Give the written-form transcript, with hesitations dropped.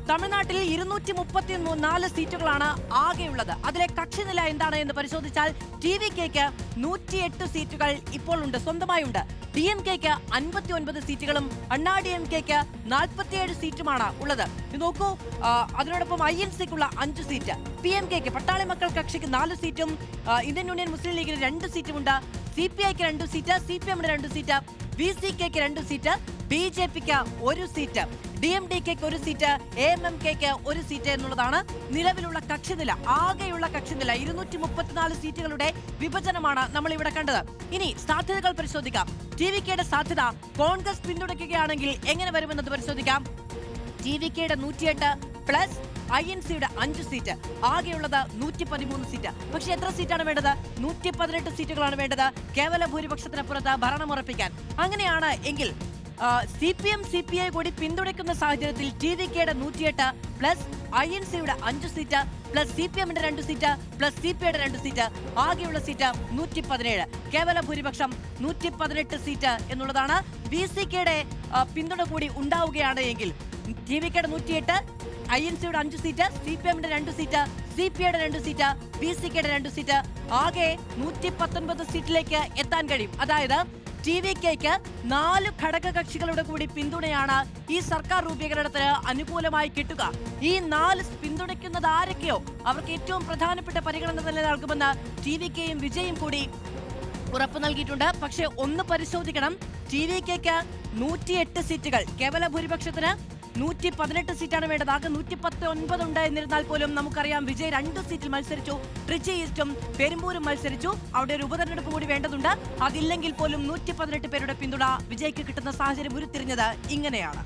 തമിഴ്നാട്ടിൽ 234 സീറ്റുകളാണ് ആകെയുള്ളത്. അതിലെ കക്ഷിനില എന്താണ് എന്ന് പരിശോധിച്ചാൽ TVKക്ക് 108 സീറ്റുകൾ ഇപ്പോൾ ഉണ്ട്, സ്വന്തമായുണ്ട്. DMKക്ക് 59 സീറ്റുകളും അണ്ണാ DMKക്ക് 47 സീറ്റുമാണ് ഉള്ളത്. ഇത് നോക്കൂ, അതിനോടൊപ്പം INCക്കുള്ള 5 സീറ്റ്, PMKക്ക് പട്ടാളി മക്കൾ കക്ഷിക്ക് 4 സീറ്റും ഇന്ത്യൻ യൂണിയൻ മുസ്ലിം ലീഗിന് 2 സീറ്റുമുണ്ട്, CPIക്ക് 2 സീറ്റ്, CPMന് 2 സീറ്റ്, VCKക്ക് 2 സീറ്റ്, BJPക്ക് 1 സീറ്റ്, DMDKക്ക് 1 സീറ്റ്, AMMKക്ക് 1 സീറ്റ് എന്നുള്ളതാണ് നിലവിലുള്ള കക്ഷിനില. ആകെയുള്ള കക്ഷിനില 234 സീറ്റുകളുടെ വിഭജനമാണ് നമ്മൾ ഇവിടെ കണ്ടത്. ഇനി സാധ്യതകൾ പരിശോധിക്കാം. TVKയുടെ സാധ്യത കോൺഗ്രസ് പിന്തുണയ്ക്കുകയാണെങ്കിൽ എങ്ങനെ വരുമെന്നത് പരിശോധിക്കാം. TVKയുടെ 108 പ്ലസ് INCയുടെ 5 സീറ്റ്, ആകെയുള്ളത് 113 സീറ്റ്. പക്ഷെ എത്ര സീറ്റാണ് വേണ്ടത്? 118 സീറ്റുകളാണ് വേണ്ടത് കേവല ഭൂരിപക്ഷത്തിനപ്പുറത്ത് ഭരണമുറപ്പിക്കാൻ. അങ്ങനെയാണ് എങ്കിൽ CPM CPI കൂടി പിന്തുണയ്ക്കുന്ന സാഹചര്യത്തിൽ TVKയുടെ 108 പ്ലസ് INCയുടെ 5 സീറ്റ് പ്ലസ് CPMന്റെ 2 സീറ്റ് പ്ലസ് CPIയുടെ 2 സീറ്റ്, ആകെയുള്ള സീറ്റ് 117. കേവല ഭൂരിപക്ഷം 118 സീറ്റ് എന്നുള്ളതാണ്. VCKയുടെ പിന്തുണ കൂടി ഉണ്ടാവുകയാണ് എങ്കിൽ TVKയുടെ 108, INCയുടെ 5 സീറ്റ്, CPMന്റെ 2 സീറ്റ്, CPIയുടെ 2 സീറ്റ്, VCKയുടെ 2 സീറ്റ്, ആകെ 119 സീറ്റിലേക്ക് എത്താൻ കഴിയും. അതായത് TVKക്ക് 4 ഘടക കക്ഷികളുടെ കൂടി പിന്തുണയാണ് ഈ സർക്കാർ രൂപീകരണത്തിന് അനുകൂലമായി കിട്ടുക. ഈ 4 പിന്തുണയ്ക്കുന്നത് ആരൊക്കെയോ അവർക്ക് ഏറ്റവും പ്രധാനപ്പെട്ട പരിഗണന തന്നെ നൽകുമെന്ന് TVKയും വിജയും കൂടി ഉറപ്പ് നൽകിയിട്ടുണ്ട്. പക്ഷെ ഒന്ന് പരിശോധിക്കണം, TVKക്ക് 108 സീറ്റുകൾ, കേവല ഭൂരിപക്ഷത്തിന് 118 സീറ്റാണ് വേണ്ടത്. ആകെ 119 ഉണ്ട്. എന്നിരുന്നാൽ പോലും നമുക്കറിയാം വിജയ് 2 സീറ്റിൽ മത്സരിച്ചു. ട്രിച്ചി ഈസ്റ്റും പെരുമ്പൂരും മത്സരിച്ചു. അവിടെ ഒരു ഉപതെരഞ്ഞെടുപ്പ് കൂടി വേണ്ടതുണ്ട്. അതില്ലെങ്കിൽ പോലും 118 പേരുടെ പിന്തുണ വിജയ്ക്ക് കിട്ടുന്ന സാഹചര്യം ഉരുത്തിരിഞ്ഞത് ഇങ്ങനെയാണ്.